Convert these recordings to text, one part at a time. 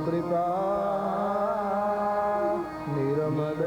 कृपा निर्मल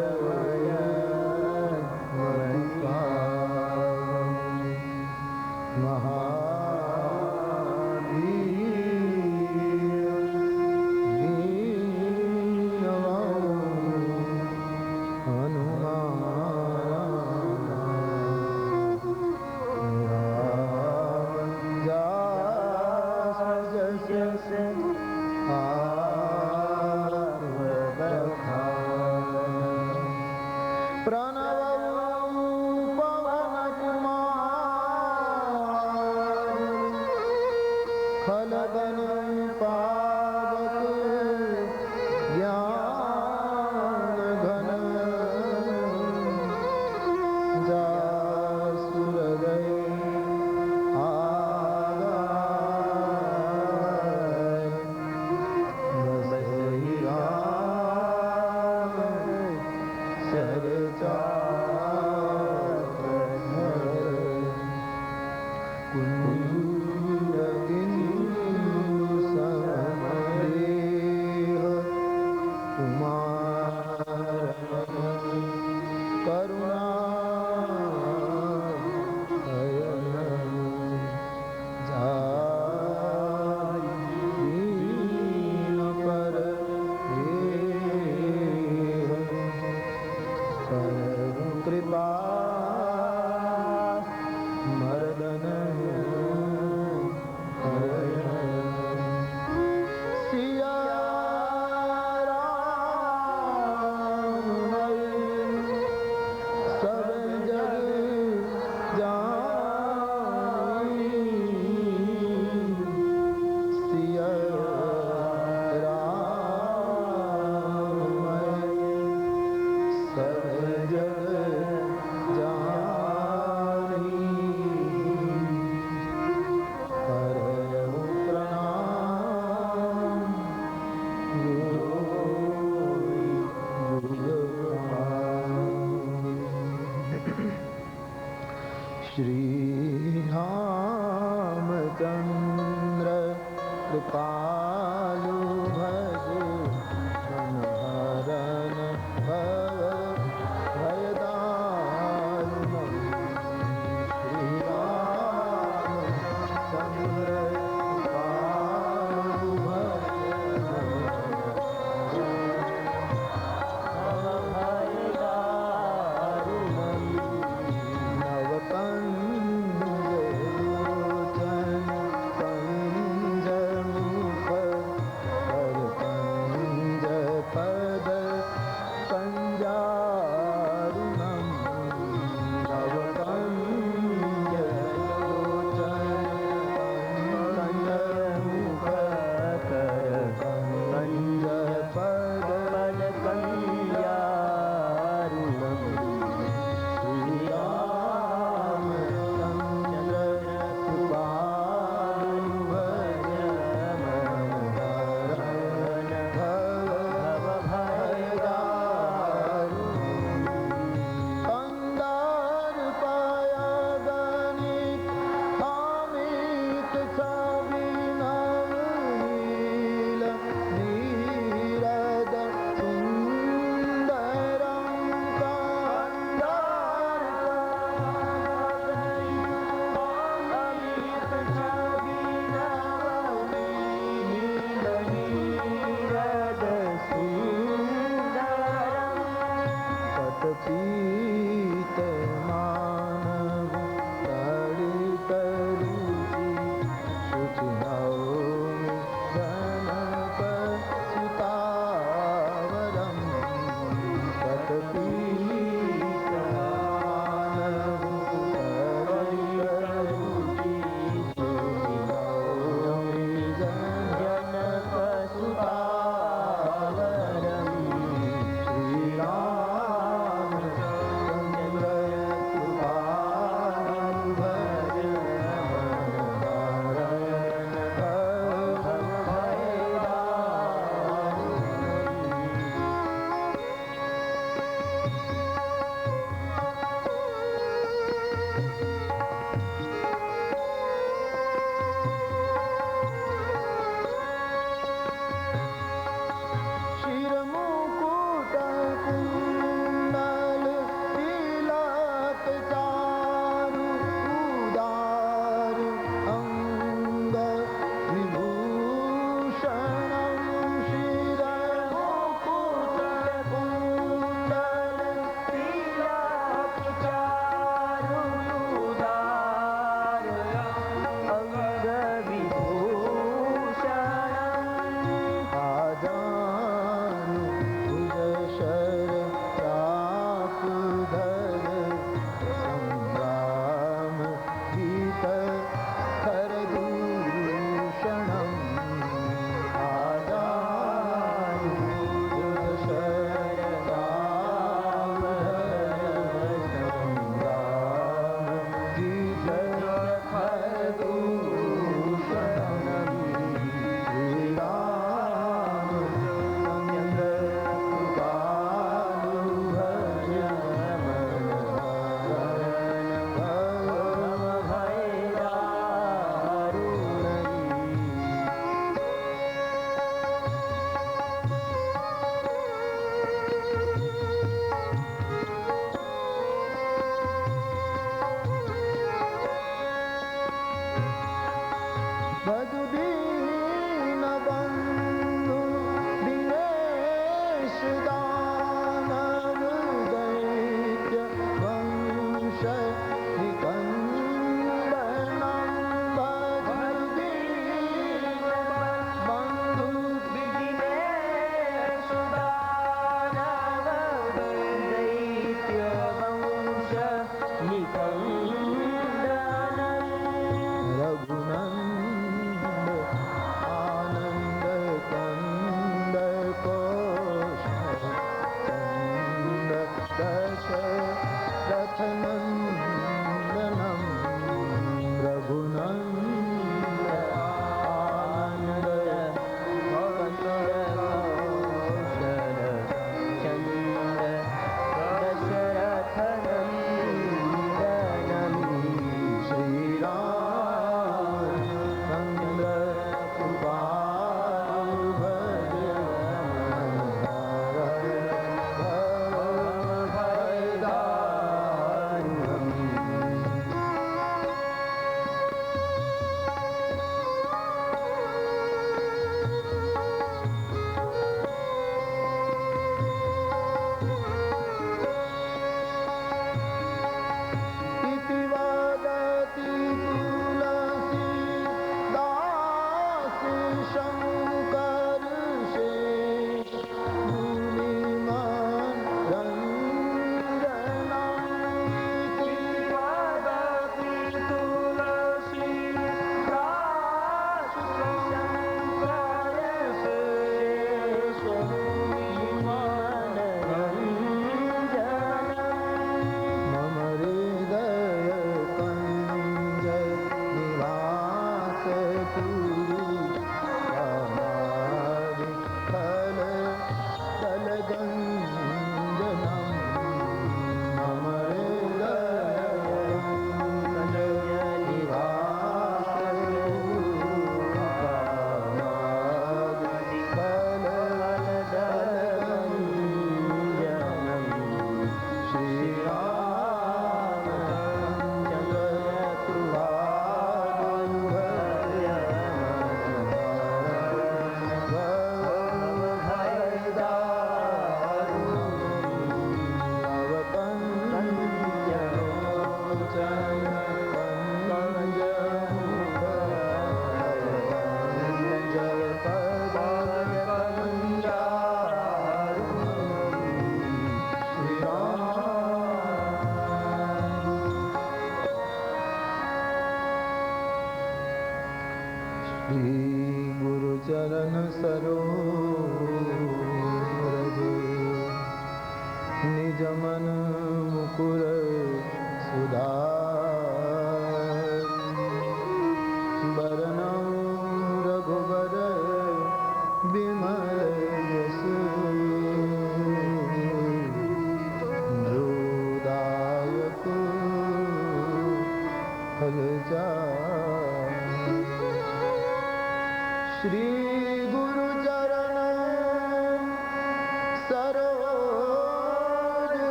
सरोज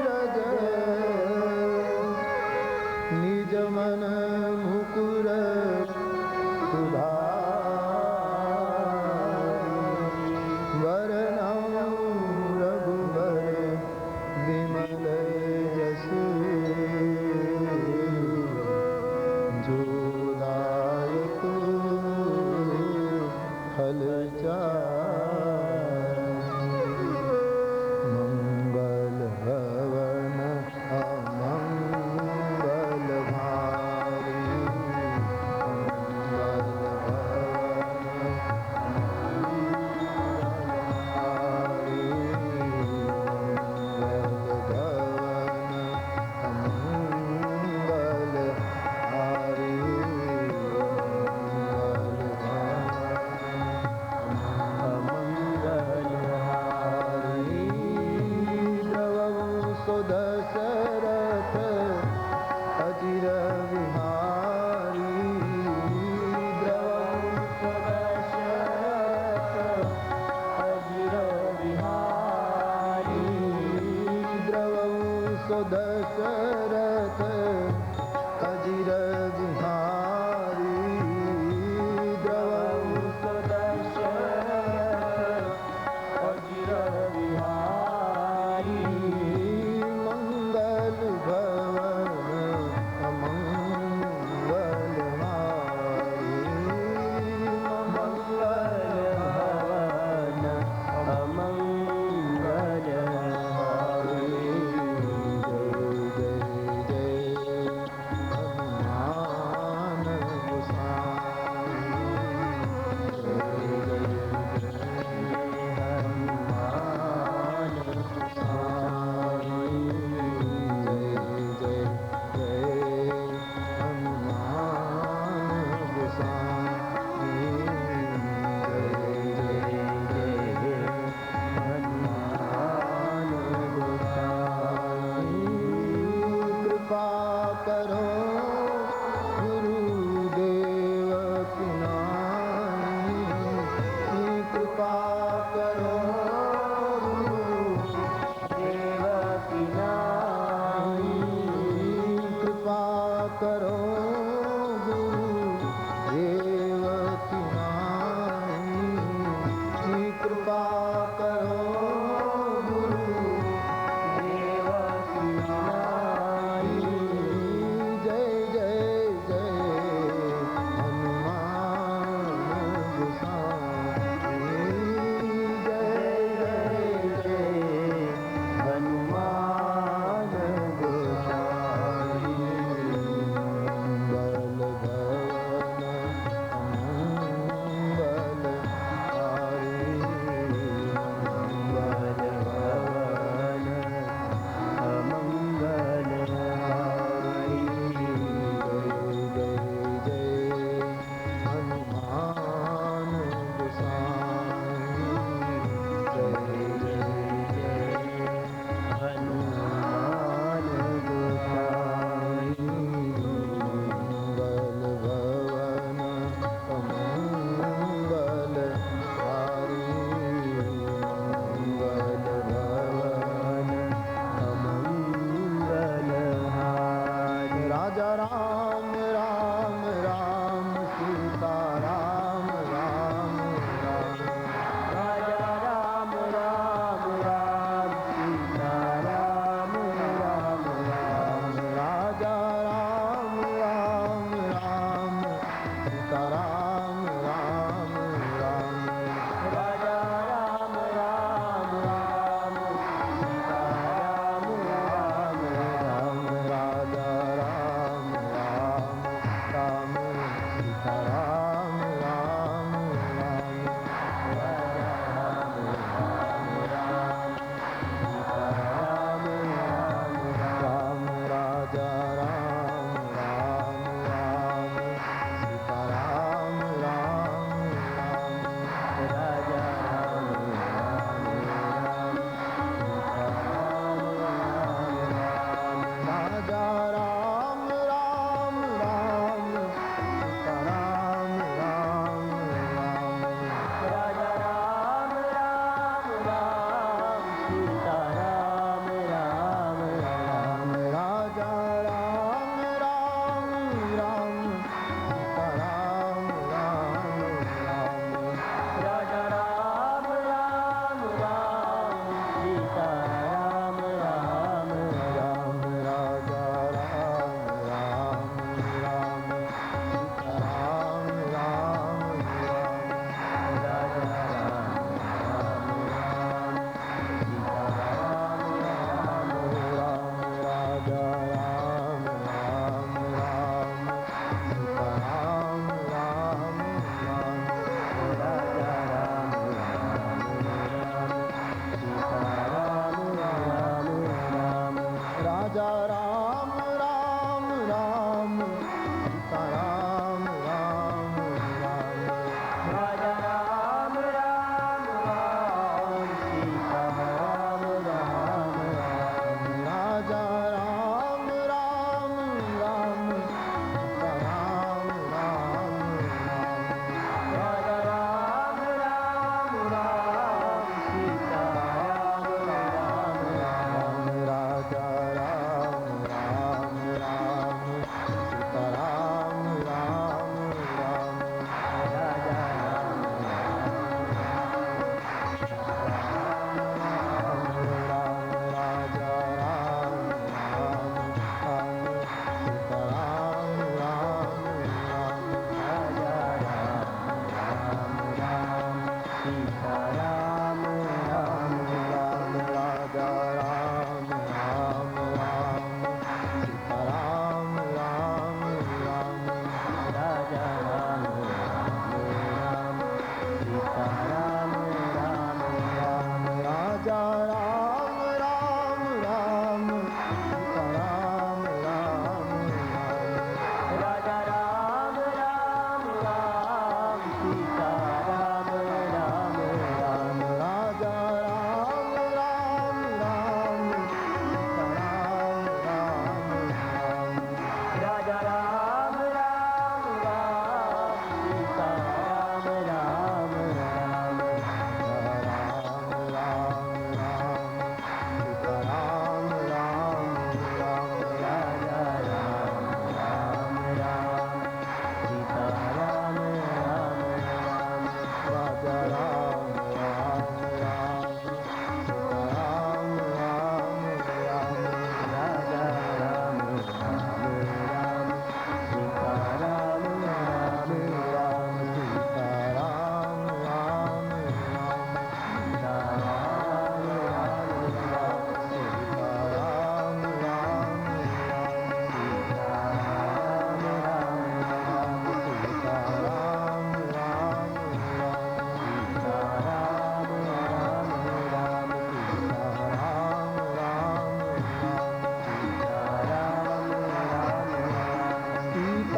रज निज मन मुकुर सुधारि वरनौ रघुबर विमल जसु जो दायक फल मंगल भवन अमंगल भारी दशरथ अजिर विहारी द्रवं दशरथ अजिर विहारी द्रवं दशरथ अजिर विहारी द्रवं दशरथ अजिर विहारी राजा राम राम राम सीता राम राम राम राजा राम राम राम सीता राम राम राम राजा राम राम राम सीता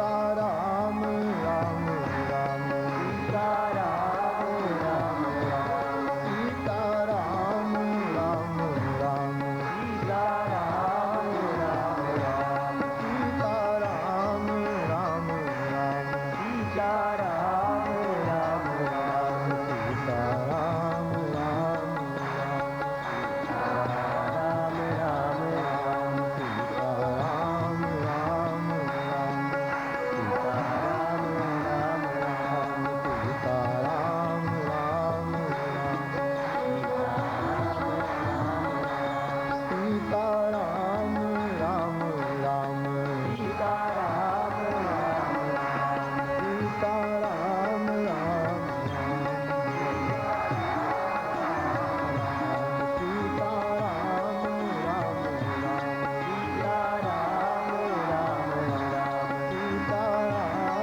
राम राम राम राजा राम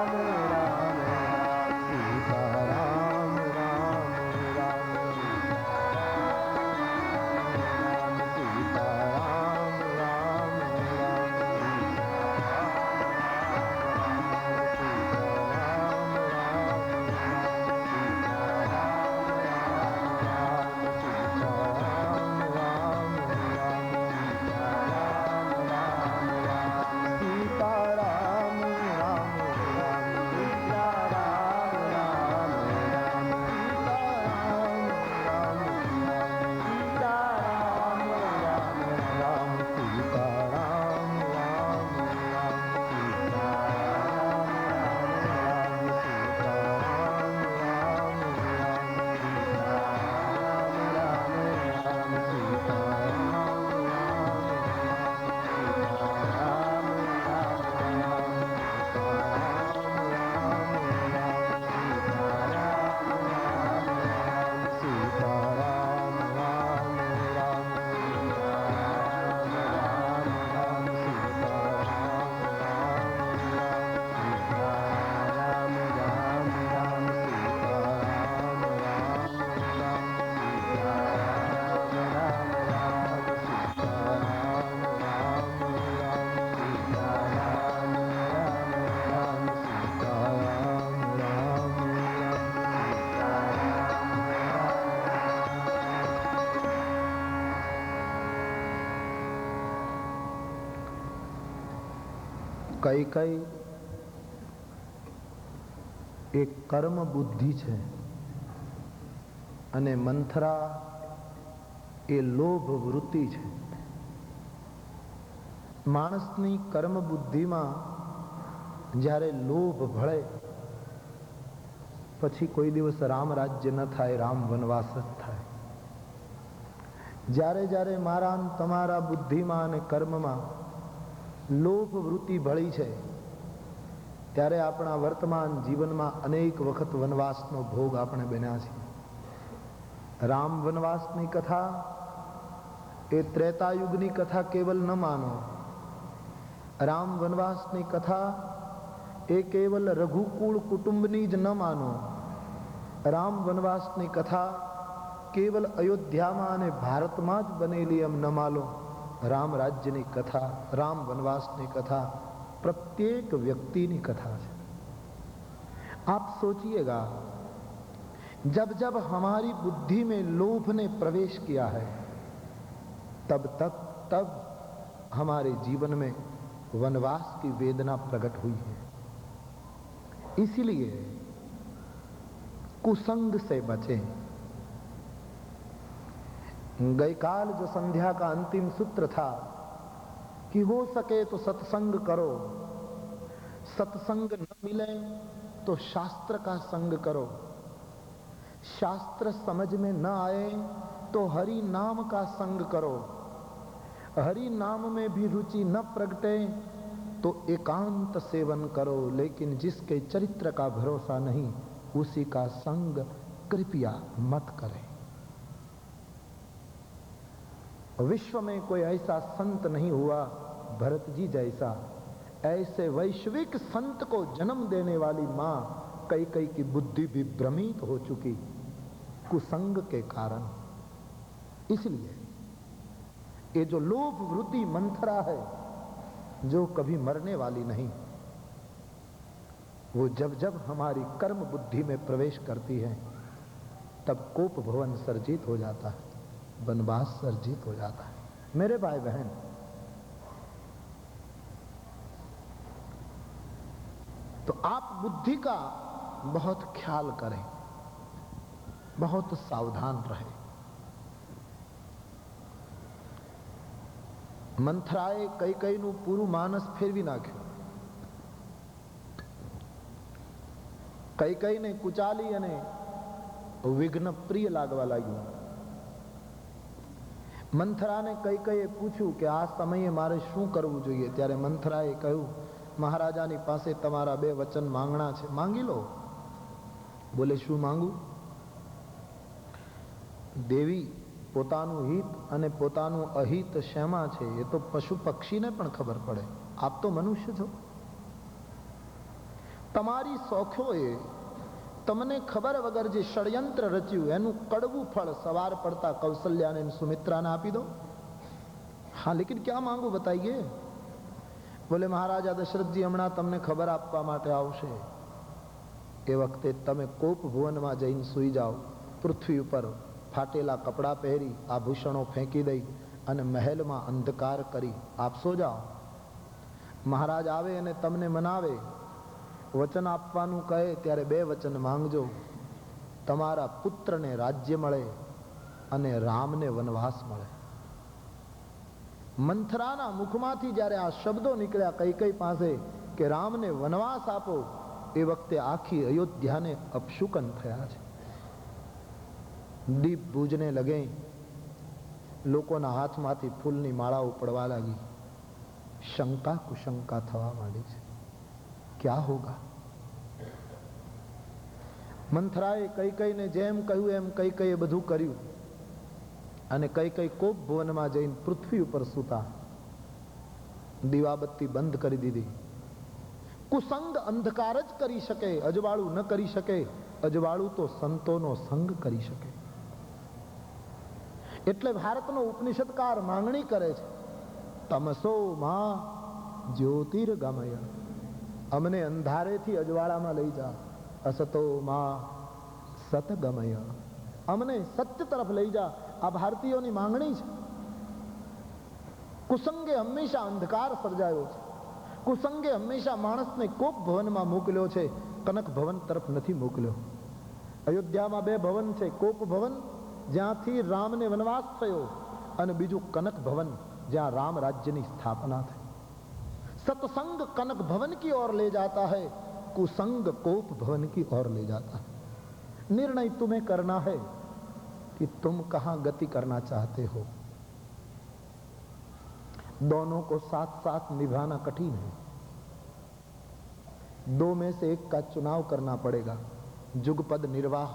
राम राम सीता राम राम राम કઈ એક કર્મ બુદ્ધિ છે અને મંથરા એ લોભ વૃત્તિ છે. માણસની કર્મ બુદ્ધિમાં જ્યારે લોભ ભળે પછી કોઈ દિવસ રામ રાજ્ય ન થાય, રામ વનવાસ જ થાય. જ્યારે જ્યારે મારા તમારા બુદ્ધિમાં અને કર્મમાં લોભ વૃત્તિ ભળી છે ત્યારે આપણા વર્તમાન જીવનમાં અનેક વખત વનવાસનો ભોગ આપણે બન્યા છીએ. રામ વનવાસની કથા એ ત્રેતાયુગની કથા કેવલ ન માનો. રામ વનવાસની કથા એ કેવલ રઘુકુળ કુટુંબની જ ન માનો. રામ વનવાસની કથા કેવલ અયોધ્યામાં અને ભારતમાં જ બનેલી એમ ન માલો. રામ રાજ્યની કથા, રામ વનવાસની कथा प्रत्येक व्यक्ति की कथा है. आप सोचिएगा, जब जब हमारी बुद्धि में लोभ ने प्रवेश किया है, तब हमारे जीवन में वनवास की वेदना प्रकट हुई है. इसीलिए कुसंग से बचें. गई काल जो संध्या का अंतिम सूत्र था कि हो सके तो सत्संग करो, सत्संग न मिले तो शास्त्र का संग करो, शास्त्र समझ में न आए तो हरि नाम का संग करो, हरि नाम में भी रुचि न प्रगटे तो एकांत सेवन करो, लेकिन जिसके चरित्र का भरोसा नहीं उसी का संग कृपया मत करें. विश्व में कोई ऐसा संत नहीं हुआ भरत जी जैसा. ऐसे वैश्विक संत को जन्म देने वाली मां कैकेयी की बुद्धि भी भ्रमित हो चुकी कुसंग के कारण. इसलिए ये जो लोभ वृत्ति मंथरा है, जो कभी मरने वाली नहीं, वो जब जब हमारी कर्म बुद्धि में प्रवेश करती है तब कोप भवन सर्जित हो जाता है, वनवास सर्जित हो जाता है. मेरे भाई बहन, तो आप बुद्धि का बहुत ख्याल करें, बहुत सावधान रहें. મંથરાએ કૈકેયીનું પૂરું માનસ ફેરવી નાખ્યું. કૈકેયીને કુચાલી અને વિઘ્ન પ્રિય લાગવા લાગ્યું. મંથરાને કૈકેયીએ પૂછ્યું કે આ સમયે મારે શું કરવું જોઈએ? ત્યારે મંથરાએ કહ્યું, મહારાજાની પાસે તમારા બે વચન માંગણા છે, માંગી લો. બોલે, શું માંગુ? દેવી, પોતાનું હિત અને પોતાનું અહિત શેમાં છે એ તો પશુ પક્ષીને પણ ખબર પડે. આપ તો મનુષ્ય છો. તમારી શોખોએ તમને ખબર વગર જે ષડયંત્ર રચ્યું એનું કડવું ફળ સવાર પડતા કૌશલ્યાને અને સુમિત્રાને આપી દો. હા, લેકિન ક્યાં માંગુ બતાઈએ? બોલે, મહારાજા દશરથજી હમણાં તમને ખબર આપવા માટે આવશે. એ વખતે તમે કોપ ભુવનમાં જઈને સૂઈ જાઓ. પૃથ્વી ઉપર ફાટેલા કપડાં પહેરી, આભૂષણો ફેંકી દઈ અને મહેલમાં અંધકાર કરી આપ સો જાઓ. મહારાજ આવે અને તમને મનાવે, વચન આપવાનું કહે ત્યારે બે વચન માંગજો. તમારા પુત્રને રાજ્ય મળે અને રામને વનવાસ મળે. મંથરાના મુખમાંથી જ્યારે આ શબ્દો નીકળ્યા કૈકેયી પાસે કે રામને વનવાસ આપો, એ વખતે આખી અયોધ્યાને અપશુકન થયા છે. દીપ બૂજને લગે, લોકોના હાથમાંથી ફૂલની માળાઓ પડવા લાગી. શંકા કુશંકા થવા માંડી છે. ક્યાં હોગા? મંથરાએ કૈકેયીને જેમ કહ્યું એમ કૈકેયીએ બધું કર્યું અને કૈકેયી કોપ ભુવનમાં જઈને પૃથ્વી ઉપર સૂતા. દીવાબત્તી બંધ કરી દીધી. કુસંગ અંધકાર જ કરી શકે, અજવાળું ન કરી શકે. અજવાળું તો સંતોનો સંગ કરી શકે. એટલે ભારતનો ઉપનિષદકાર માંગણી કરે છે, તમસો માં જ્યોતિર્ગમય, અમને અંધારેથી અજવાળામાં લઈ જા. અસતો માં સતગમય, અમને સત્ય તરફ લઈ જા. આ ભારતીયોની માંગણી છે. કુસંગે હંમેશા અંધકાર સર્જાયો છે. કુસંગે હંમેશા માણસને કોપ ભવનમાં મોકલ્યો છે, કનક ભવન તરફ નથી મોકલ્યો. અયોધ્યામાં બે ભવન છે, કોપ ભવન જ્યાંથી રામને વનવાસ થયો અને બીજું કનક ભવન જ્યાં રામ રાજ્યની સ્થાપના થઈ. सत्संग कनक भवन की ओर ले जाता है, कुसंग कोप भवन की ओर ले जाता है. निर्णय तुम्हें करना है कि तुम कहां गति करना चाहते हो. दोनों को साथ साथ निभाना कठिन है. दो में से एक का चुनाव करना पड़ेगा. जुगपद निर्वाह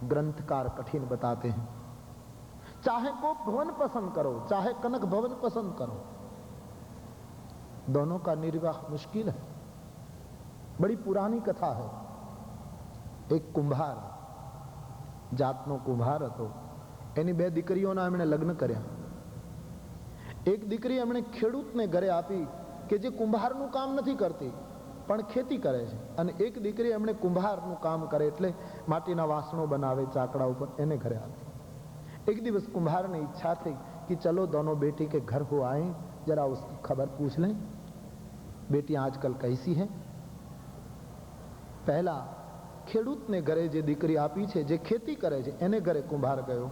ग्रंथकार कठिन बताते हैं. चाहे कोप भवन पसंद करो, चाहे कनक भवन पसंद करो, दोनों का निर्वाह मुश्किल है. बड़ी पुरानी कथा है. एक कुंभार જાતનો કુંભાર હતો. એની 2 દીકરીઓના એમણે લગ્ન કર્યા. એક દીકરી એમણે ખેડૂતને ઘરે આપી કે જે કુંભારનું કામ નથી કરતી પણ ખેતી કરે છે, અને એક દીકરી એમણે કુંભારનું કામ કરે એટલે માટીના વાસણો બનાવે ચાકડા ઉપર, એને ઘરે આપી. एक दिवस कुम्हार ने इच्छा थी कि चलो दोनों बेटी के घर हो आए, जरा उसकी खबर पूछ लें, बेटी आजकल कैसी है. પહેલા ખેડૂતને ઘરે જે દીકરી આપી છે, જે ખેતી કરે છે, એને ઘરે કુંભાર ગયો.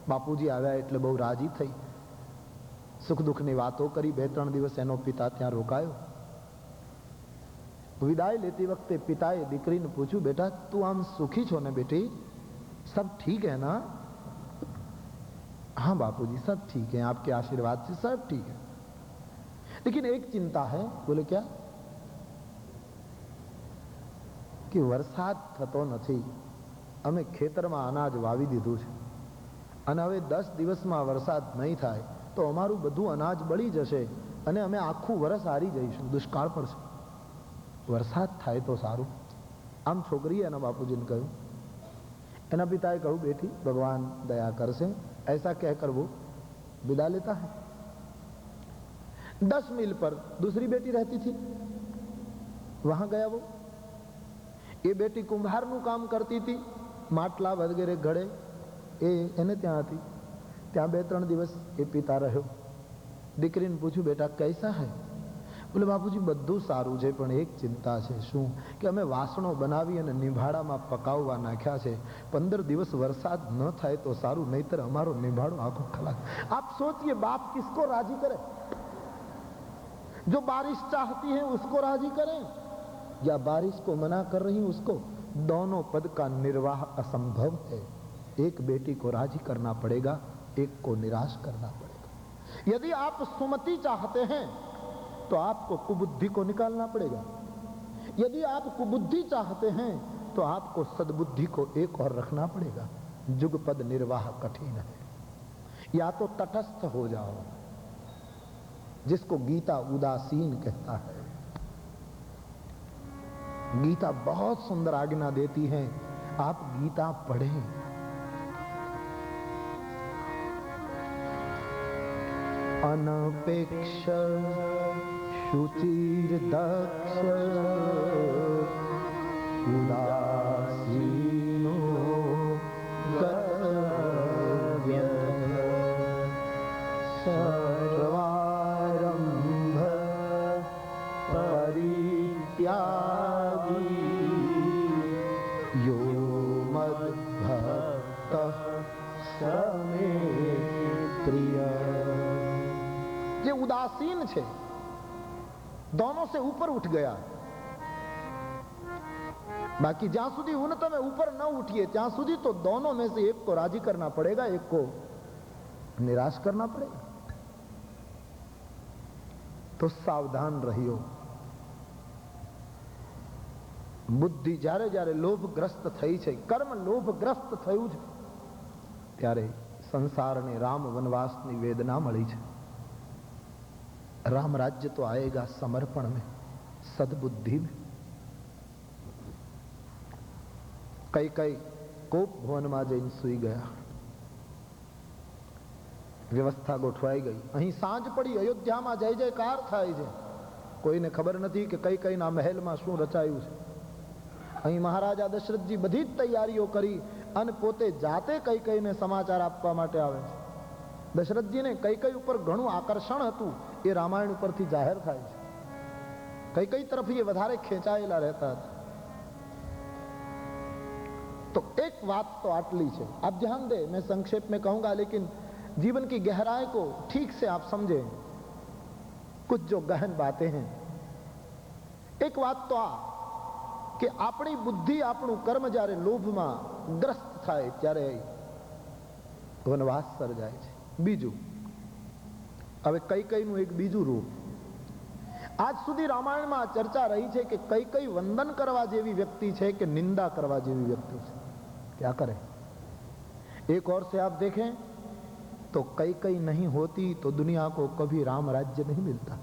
બાપુજી આવ્યા એટલે બહુ રાજી થઈ, સુખ દુઃખની વાતો કરી. 2-3 દિવસ એનો પિતા ત્યાં રોકાયો. વિદાય લેતી વખતે પિતાએ દીકરીને પૂછ્યું, બેટા તું આમ સુખી છો ને બેટી, सब ठीक है ना? हाँ बापूजी सब ठीक है, आपके आशीर्वाद से सब ठीक है, लेकिन एक चिंता है. बोले क्या? कि વરસાદ થતો નથી. અમે ખેતરમાં અનાજ વાવી દીધું છે અને હવે 10 દિવસમાં વરસાદ નહીં થાય તો અમારું બધું અનાજ બળી જશે અને અમે આખું વર્ષ હારી જઈશું, દુષ્કાળ પડશે. વરસાદ થાય તો સારું. આમ છોકરીએ એના બાપુજીને કહ્યું. એના પિતાએ કહ્યું, बेटी भगवान दया कर से, ऐसा कहकर वो विदा लेता है. 10 मील पर दूसरी बेटी रहती थी, वहां गया वो. એ બેટી કુંભારનું કામ કરતી હતી, માટલા વગેરે ઘડે, એને ત્યાં હતી. ત્યાં 2-3 દિવસ એ પિતા રહ્યો. દીકરીને પૂછ્યું, બેટા कैसा है? બોલે બાપુજી બધું સારું છે પણ એક ચિંતા છે. શું? કે અમે વાસણો બનાવી અને નિભાડામાં પકાવવા નાખ્યા છે, 15 દિવસ વરસાદ ન થાય તો સારું, નહીતર અમારો નિભાડો આખો ખલાસ. आप सोचिए बाप किसको राजी करे? जो बारिश चाहती है उसको राजी करें या बारिश को मना कर रही उसको? दोनों पद का निर्वाह असंभव है. एक बेटी को राजी करना पड़ेगा, एक को निराश करना पड़ेगा. यदि आप सुमति चाहते हैं तो आपको कुबुद्धि को निकालना पड़ेगा. यदि आप कुबुद्धि चाहते हैं तो आपको सद्बुद्धि को एक और रखना पड़ेगा. जुगपद निर्वाह कठिन है. या तो तटस्थ हो जाओ, जिसको गीता उदासीन कहता है. गीता बहुत सुंदर आज्ञा देती है, आप गीता पढ़ें. अनपेक्ष शुचिर दक्ष उदासीनो गतव्य सर्वारंभ परित्यागी यो मद्भक्त समे प्रिय. જે ઉદાસીન છે, दोनों से ऊपर उठ गया. बाकी જ્યાં સુધી હું તમે ऊपर न उठिए ત્યાં સુધી तो दोनों में से एक को राजी करना पड़ेगा, एक को निराश करना पड़ेगा. तो सावधान रहियो. બુદ્ધિ જ્યારે જ્યારે લોભગ્રસ્ત થઈ છે, કર્મ લોભગ્રસ્ત થયું છે, ત્યારે સંસારને રામ વનવાસની વેદના મળી છે. राम राज्य तो आएगा समर्पण में, सद्बुद्धि में. कई कई कोप भवन में जैन सुई गया. व्यवस्था गोठवाई गई. અહીં સાંજ પડી, અયોધ્યામાં જય જયકાર થાય છે. કોઈને ખબર નથી કે કઈ કઈના મહેલમાં શું રચાયું છે. અહીં મહારાજા દશરથજી બધી જ તૈયારીઓ કરી અને પોતે જાતે કઈ કઈને સમાચાર આપવા માટે આવે છે. દશરથજીને કઈ કઈ ઉપર ઘણું આકર્ષણ હતું, એ રામાયણ ઉપરથી જાહેર થાય છે. કઈ કઈ તરફ એ વધારે ખેંચાયેલા રહેતા હતા. तो एक बात तो आटली है, आप ध्यान दें, मैं संक्षेप में कहूंगा लेकिन जीवन की गहराई को ठीक से आप समझें. कुछ जो गहन बातें हैं. एक बात तो आ કે આપણી બુદ્ધિ, આપણું કર્મ જ્યારે લોભમાં ગ્રસ્ત થાય ત્યારે વનવાસ સર્જાય છે. બીજું, હવે કઈ કઈનું એક બીજું રૂપ. આજ સુધી રામાયણમાં ચર્ચા રહી છે કે કઈ કઈ વંદન કરવા જેવી વ્યક્તિ છે કે નિંદા કરવા જેવી વ્યક્તિ છે. क्या करें? एक और से आप देखें तो कई कई नहीं होती तो दुनिया को कभी राम राज्य नहीं मिलता.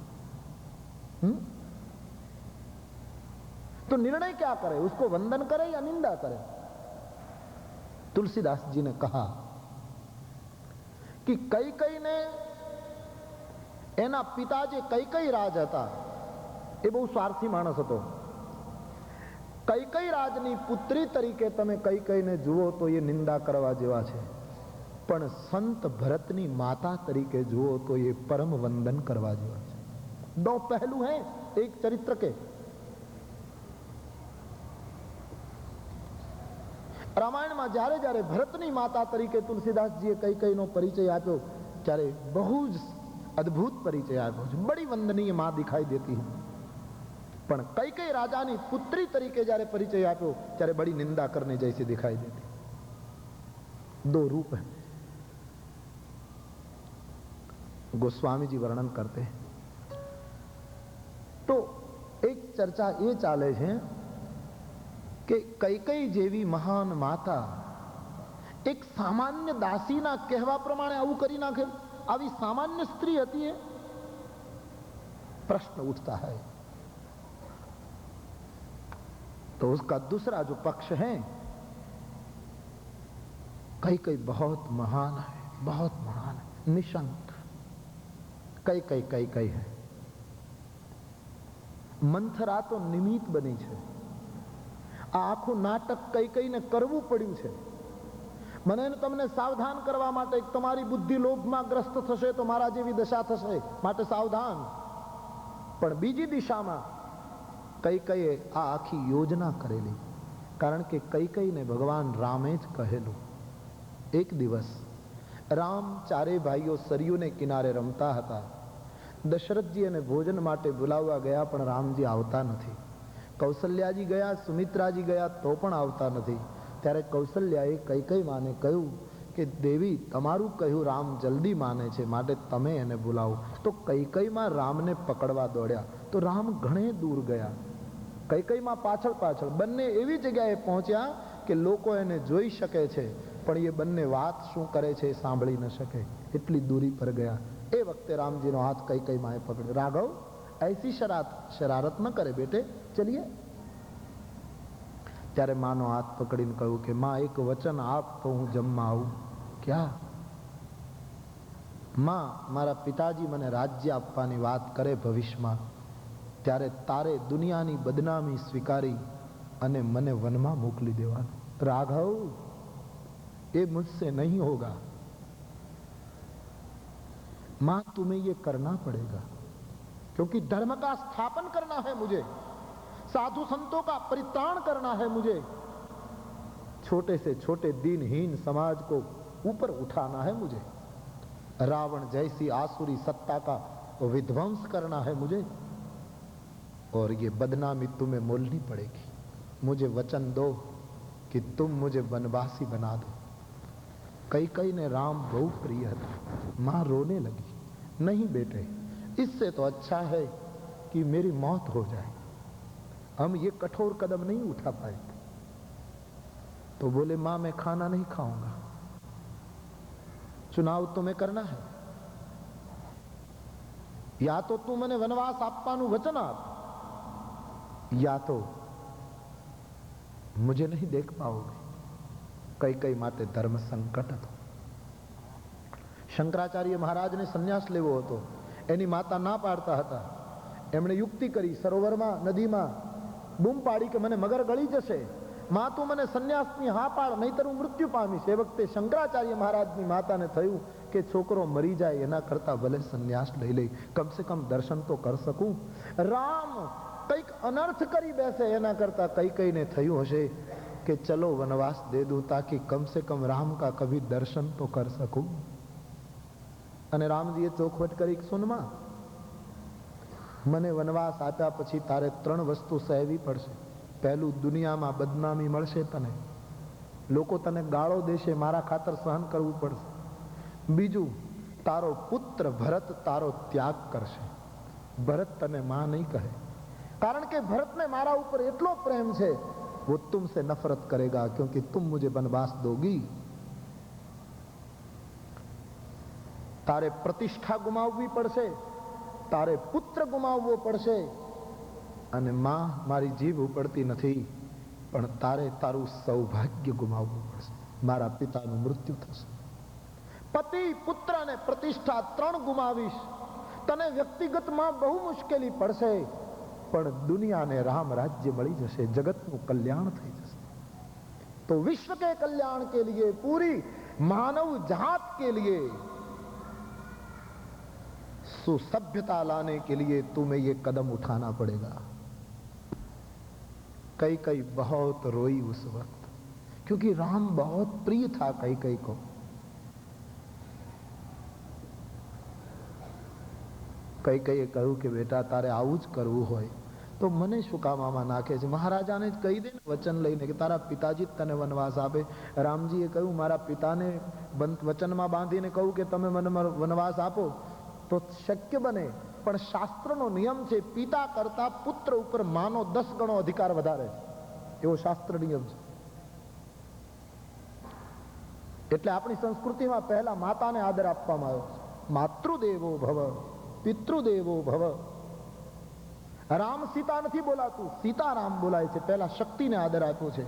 तो निर्णय क्या करे? उसको वंदन करे या निंदा करे? तुलसीदास जी ने कहा कि કૈકઈ ને એના પિતા જે કૈકઈ રાજ હતા એ બહુ સ્વાર્થી માણસ હતો. કૈકઈ રાજની પુત્રી તરીકે તમે કૈકઈને જુઓ તો એ નિંદા કરવા જેવા છે, પણ સંત ભરતની માતા તરીકે જુઓ તો એ પરમ વંદન કરવા જેવા છે. दो पहलू हैं एक चरित्र के. રામાયણમાં જ્યારે જ્યારે ભરતની માતા તરીકે તુલસીદાસજીએ કૈકઈનો પરિચય આપ્યો ત્યારે બહુ જ અદ્ભુત પરિચય આપ્યો છે. બડી વંદનીય માં દિખાઈ દેતી है. પણ કૈકઈ રાજાની પુત્રી તરીકે જ્યારે પરિચય આપ્યો ત્યારે બડી નિંદા કરને જૈસી દિખાઈ દેતી. दो रूप है. गोस्वामी जी वर्णन करते हैं. तो एक चर्चा ये चाले है कि કૈકઈ જેવી મહાન માતા એક સામાન્ય દાસીના કહેવા પ્રમાણે આવું કરી નાખે, આવી સામાન્ય સ્ત્રી હતી है? प्रश्न उठता है. तो उसका दूसरा जो पक्ष है, कई बहुत महान है, बहुत महान है, निशंक. कई है. મંથરા તો નિમિત્ત બની છે. આ આખું નાટક કૈકઈને કરવું પડ્યું છે. મને તમને સાવધાન કરવા માટે, તમારી બુદ્ધિ લોભમાં ગ્રસ્ત થશે તો મારા જેવી દશા થશે, માટે સાવધાન. પણ બીજી દિશામાં કૈકઈએ આ આખી યોજના કરેલી, કારણ કે કૈકઈને ભગવાન રામે જ કહેલું. એક દિવસ રામ ચારે ભાઈઓ સરયુને કિનારે રમતા હતા. દશરથજી એને ભોજન માટે બોલાવવા ગયા પણ રામજી આવતા નથી. કૌશલ્યાજી ગયા, સુમિત્રાજી ગયા તો પણ આવતા નથી. ત્યારે કૌશલ્યાએ કૈકઈ માને કહ્યું કે દેવી, તમારું કહ્યું રામ જલ્દી માને છે, માટે તમે એને બોલાવો. તો કૈકઈમાં રામને પકડવા દોડ્યા તો રામ ઘણે દૂર ગયા. કૈકઈમાં પાછળ પાછળ બંને એવી જગ્યાએ પહોંચ્યા કે લોકો એને જોઈ શકે છે પણ એ બંને વાત શું કરે છે એ સાંભળી ન શકે, એટલી દૂરી પર ગયા. એ વખતે રામજીનો હાથ કૈકઈ માએ પકડ્યો. રાઘવ, ऐसी शरारत न करे बेटे, चलिए. ત્યારે માનો હાથ પકડીને કહ્યું કે માં, એક વચન આપ તો હું જમવા આવું. ક્યાં? માં, મારા પિતાજી મને રાજ્ય આપવાની વાત કરે ભવિષ્યમાં, ત્યારે તારે દુનિયાની બદનામી સ્વીકારી અને મને વનમાં મોકલી દેવાનું. राघव, ये मुझसे नहीं होगा. मां, तुम्हें ये करना पड़ेगा, क्योंकि धर्म का स्थापन करना है मुझे, साधु संतों का परित्राण करना है मुझे, छोटे से छोटे दीनहीन समाज को ऊपर उठाना है मुझे, रावण जैसी आसुरी सत्ता का विध्वंस करना है मुझे, और ये बदनामी तुम्हें मोलनी पड़ेगी. मुझे वचन दो कि तुम मुझे वनवासी बना दो. कई ने राम बहु प्रिय था. मां रोने लगी. नहीं बेटे, इससे तो अच्छा है कि मेरी मौत हो जाए, हम ये कठोर कदम नहीं उठा पाए. तो बोले, मां मैं खाना नहीं खाऊंगा, चुनाव तुम्हें करना है. या तो तू મને વનવાસ આપવાનું વચન આપ, या तो मुझे नहीं देख पाओगे. કૈકઈ માટે ધર્મ સંકટ હતો. શંકરાચાર્ય મહારાજને સંન્યાસ લેવો હતો, એની માતા ના પાડતા હતા. એમણે યુક્તિ કરી, સરોવરમાં નદીમાં બૂમ પાડી કે મને મગર ગળી જશે, માં તું મને સંન્યાસની હા પાડ, નહીતર હું મૃત્યુ પામીશ. એ વખતે શંકરાચાર્ય મહારાજની માતાને થયું કે છોકરો મરી જાય એના કરતા ભલે સંન્યાસ લઈ લઈ, કમ સે કમ દર્શન તો કર શકું. રામ કંઈક અનર્થ કરી બેસે એના કરતા કૈકઈને થયું હશે कि चलो वनवास दे दूं ताकि कम से कम राम का कभी दर्शन तो कर सकूं. અને રામજીએ ચોખવટ કરી, સુન માં, મને વનવાસ આપ્યા પછી તારે 3 વસ્તુ સહેવી પડશે. પહેલું, દુનિયામાં બદનામી મળશે તને, લોકો તને ગાળો દેશે, મારા ખાતર સહન કરવું પડશે. બીજું, તારો પુત્ર ભરત તારો ત્યાગ કરશે. ભરત તને માં નહીં કહે, કારણ કે ભરતને મારા ઉપર એટલો પ્રેમ છે, वो तुमसे नफरत करेगा क्योंकि तुम मुझे वनवास दोगी. तारे प्रतिष्ठा गुमाववी પડશે, તારે પુત્ર ગુમાવવો પડશે, અને માં, મારી જીભ ઉપડતી નથી પણ તારે તારું સૌભાગ્ય ગુમાવવું પડશે. મારા પિતાનું મૃત્યુ થશે. પતિ, પુત્ર અને પ્રતિષ્ઠા 3 ગુમાવીશ. તને વ્યક્તિગતમાં બહુ મુશ્કેલી પડશે, પણ દુનિયાને રામ રાજ્ય મળી જશે, જગતનું કલ્યાણ થઈ જશે. तो विश्व के कल्याण के लिए, पूरी मानव जात के लिए, सुसभ्यता लाने के लिए तुम्हें ये कदम उठाना पड़ेगा. कई कई बहुत रोई उस वक्त, क्योंकि राम बहुत प्रिय था कई कई को. કઈ કઈએ કહ્યું કે બેટા તારે આવું જ કરવું હોય તો મને શું કામ આમાં નાખે છે? મહારાજાને જ કહી દે ને વચન લઈને કે તારા પિતાજી જ તને વનવાસ આપે. રામજીએ કહ્યું મારા પિતાને વચનમાં બાંધીને કહું કે તમે મને વનવાસ આપો તો શક્ય બને, પણ શાસ્ત્રનો નિયમ છે પિતા કરતા પુત્ર ઉપર માનો 10 ગણો અધિકાર વધારે છે, એવો શાસ્ત્ર નિયમ છે. એટલે આપણી સંસ્કૃતિમાં પહેલા માતાને આદર આપવામાં આવ્યો છે. માતૃદેવો ભવ પિતૃદેવો ભવ. રામ સીતા નથી બોલાતું, સીતારામ બોલાય છે. પહેલા શક્તિને આદર આપ્યો છે.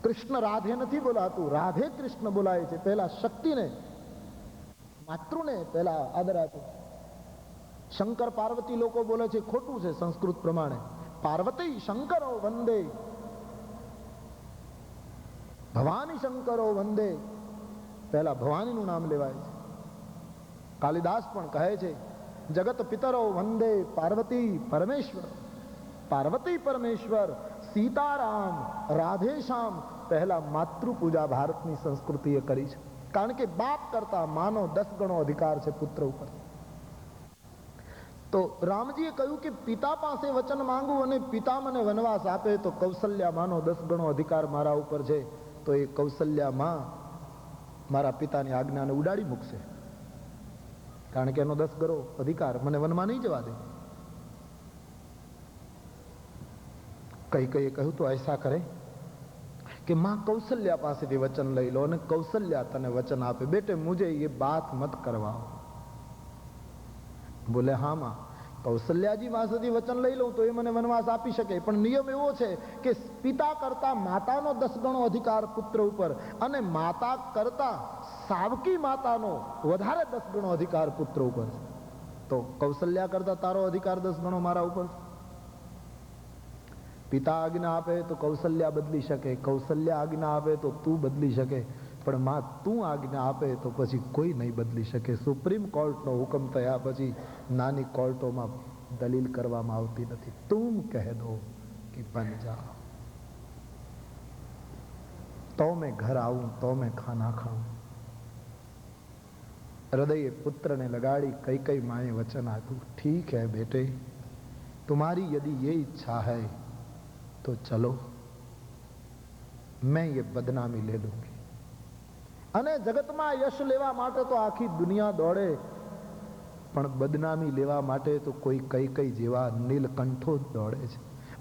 કૃષ્ણ રાધે નથી બોલાતું, રાધે કૃષ્ણ બોલાય છે. પહેલા શક્તિને, માતૃને પહેલા આદર આપ્યો. શંકર પાર્વતી લોકો બોલે છે, ખોટું છે સંસ્કૃત પ્રમાણે. પાર્વતી શંકરો વંદે, ભવાની શંકરો વંદે. પહેલા ભવાનીનું નામ લેવાય છે. કાલિદાસ પણ કહે છે જગત પિતરો વંદે પાર્વતી પરમેશ્વર. પાર્વતી પરમેશ્વર, સીતારામ, રાધેશ્યામ. પહેલા માતૃ પૂજા ભારતની સંસ્કૃતિએ કરી છે, કારણ કે બાપ કરતા માનો 10 ગણો અધિકાર છે પુત્ર ઉપર. તો રામજીએ કહ્યું કે પિતા પાસે વચન માંગુ અને પિતા મને વનવાસ આપે તો કૌશલ્યા માનો 10 ગણો અધિકાર મારા ઉપર છે. તો એ કૌશલ્યા માં મારા પિતાની આજ્ઞાને ઉડાડી મૂકશે, કારણ કે એનો 10 ગણો અધિકાર મને વનમાં નહીં જવા દે. કઈ કઈએ કહ્યું તો ऐसा કરે कि मां कौशल्या पासेથી વચન લઈ લો અને કૌશલ્યા તને વચન આપે. બેटे मुझे ये बात मत करवाओ. બોલે હા માં, કૌશલ્યાજી પાસેથી વચન લઈ લઉં તો એ મને વનવાસ આપી શકે, પણ નિયમ એવો છે કે પિતા કરતા માતાનો 10 ગણો અધિકાર પુત્ર ઉપર અને માતા કરતા સાવકી માતાનો વધારે 10 ગણો અધિકાર પુત્ર ઉપર છે. તો કૌશલ્યા કરતા તારો અધિકાર 10 ગણો મારા ઉપર છે. પિતા આજ્ઞા આપે તો કૌશલ્યા બદલી શકે, કૌશલ્યા આજ્ઞા આપે તો તું બદલી શકે, પણ માં તું આજ્ઞા આપે તો પછી કોઈ નહીં બદલી શકે. સુપ્રીમ કોર્ટનો હુકમ થયા પછી નાની કોર્ટોમાં દલીલ કરવામાં આવતી નથી. તુમ કહ દો કે બન જાઓ તો મેં ઘર આવું, તો મેં ખાના ખાઉં. હૃદય પુત્રને લગાડી કઈ કઈ માએ વચન આપ્યું, ઠીક હૈ બેटे, तुम्हारी यदि ये इच्छा है तो चलो, मैं ये बदनामी ले लूंगी. અને જગતમાં યશ લેવા માટે તો આખી દુનિયા દોડે, પણ બદનામી લેવા માટે તો કોઈ કઈ કઈ જેવા નીલકંઠો જ દોડે છે.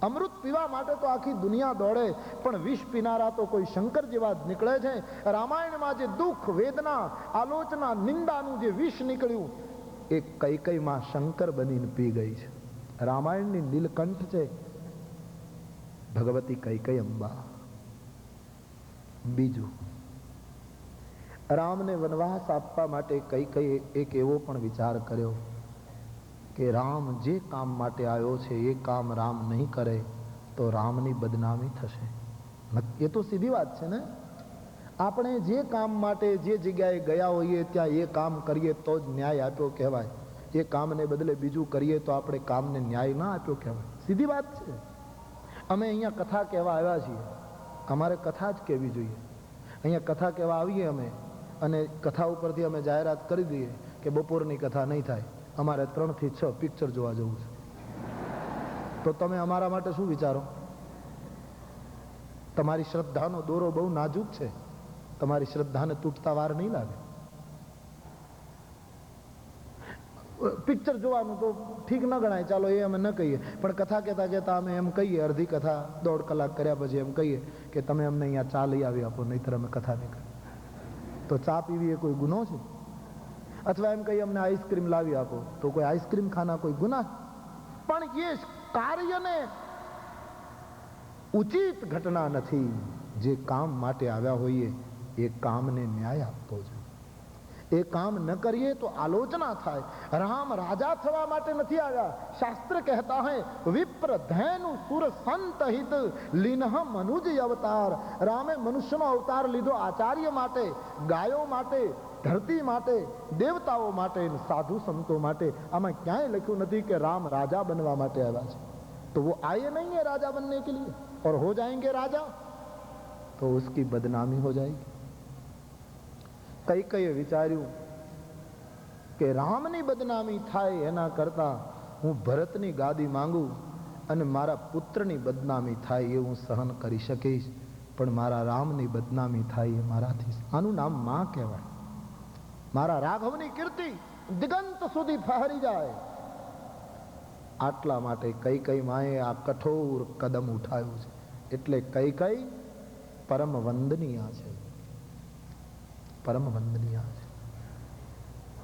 અમૃત પીવા માટે તો આખી દુનિયા દોડે, પણ વિષ પીનારા તો કોઈ શંકર જેવા જ નીકળે છે. રામાયણમાં જે દુઃખ, વેદના, આલોચના, નિંદાનું જે વિષ નીકળ્યું એ કઈ કઈ માં શંકર બનીને પી ગઈ છે. રામાયણની નીલકંઠ છે ભગવતી કઈ કઈ અંબા. બીજું, રામને વનવાસ આપવા માટે કઈ કઈ એક એવો પણ વિચાર કર્યો કે રામ જે કામ માટે આવ્યો છે એ કામ રામ નહીં કરે તો રામની બદનામી થશે. એ તો સીધી વાત છે ને. આપણે જે કામ માટે જે જગ્યાએ ગયા હોઈએ ત્યાં એ કામ કરીએ તો જ ન્યાય આપ્યો કહેવાય. એ કામને બદલે બીજું કરીએ તો આપણે કામને ન્યાય ના આપ્યો કહેવાય. સીધી વાત છે. અમે અહીંયા કથા કહેવા આવ્યા છીએ, અમારે કથા જ કહેવી જોઈએ. અહીંયા કથા કહેવા આવીએ અમે અને કથા ઉપરથી અમે જાહેરાત કરી દઈએ કે બપોરની કથા નહીં થાય, અમારે 3 થી 6 પિક્ચર જોવા જવું છે. તો તમે અમારા માટે શું વિચારો? તમારી શ્રદ્ધાનો દોરો બહુ નાજુક છે, તમારી શ્રદ્ધાને તૂટતા વાર નહીં લાગે. પિક્ચર જોવાનું તો ઠીક ન ગણાય, ચાલો એ અમે ન કહીએ, પણ કથા કહેતા કહેતા અમે એમ કહીએ, અડધી કથા 1.5 કલાક કર્યા પછી એમ કહીએ કે તમે અમને અહીંયા ચા લઈ આવી આપો, નહીંતર અમે કથા નહીં કરીએ. તો ચા પીવી એ કોઈ ગુનો છે? અથવા એમ કહીએ અમને આઈસ્ક્રીમ લાવી આપો, તો કોઈ આઈસ્ક્રીમ ખાના કોઈ ગુના? પણ એ કાર્યને ઉચિત ઘટના નથી, જે કામ માટે આવ્યા હોઈએ એ કામને ન્યાય આપવો જોઈએ. એ કામ ન કરીએ તો આલોચના થાય. રામ રાજા થવા માટે નથી આવ્યા. શાસ્ત્ર કહેતા હૈ વિપ્ર ધૈनु સુર સંત હિત લીનહ મનુજ અવતાર. રામે મનુષ્યનો અવતાર લીધો આચાર્ય માટે, ગાયો માટે, ધરતી માટે, દેવતાઓ માટે, સાધુ સંતો માટે. આમાં ક્યાંય લખ્યું નથી કે રામ રાજા બનવા માટે આવ્યા છે. તો वो आए नहीं है राजा बनने के लिए और हो जाएंगे राजा तो उसकी बदनामी हो जाएगी. કઈ વિચાર્યું કે રામની બદનામી થાય એના કરતા હું ભરતની ગાદી માંગુ અને મારા પુત્રની બદનામી થાય એ હું સહન કરી શકીશ, પણ મારા રામની બદનામી થાય એ મારાથી. આનું નામ માં કહેવાય. મારા રાઘવની કીર્તિ દિગંત સુધી ફહરી જાય. આટલા માટે કઈ માએ આ કઠોર કદમ ઉઠાવ્યું છે. એટલે કઈ પરમ વંદનીય છે, પરમ વંદનીય છે.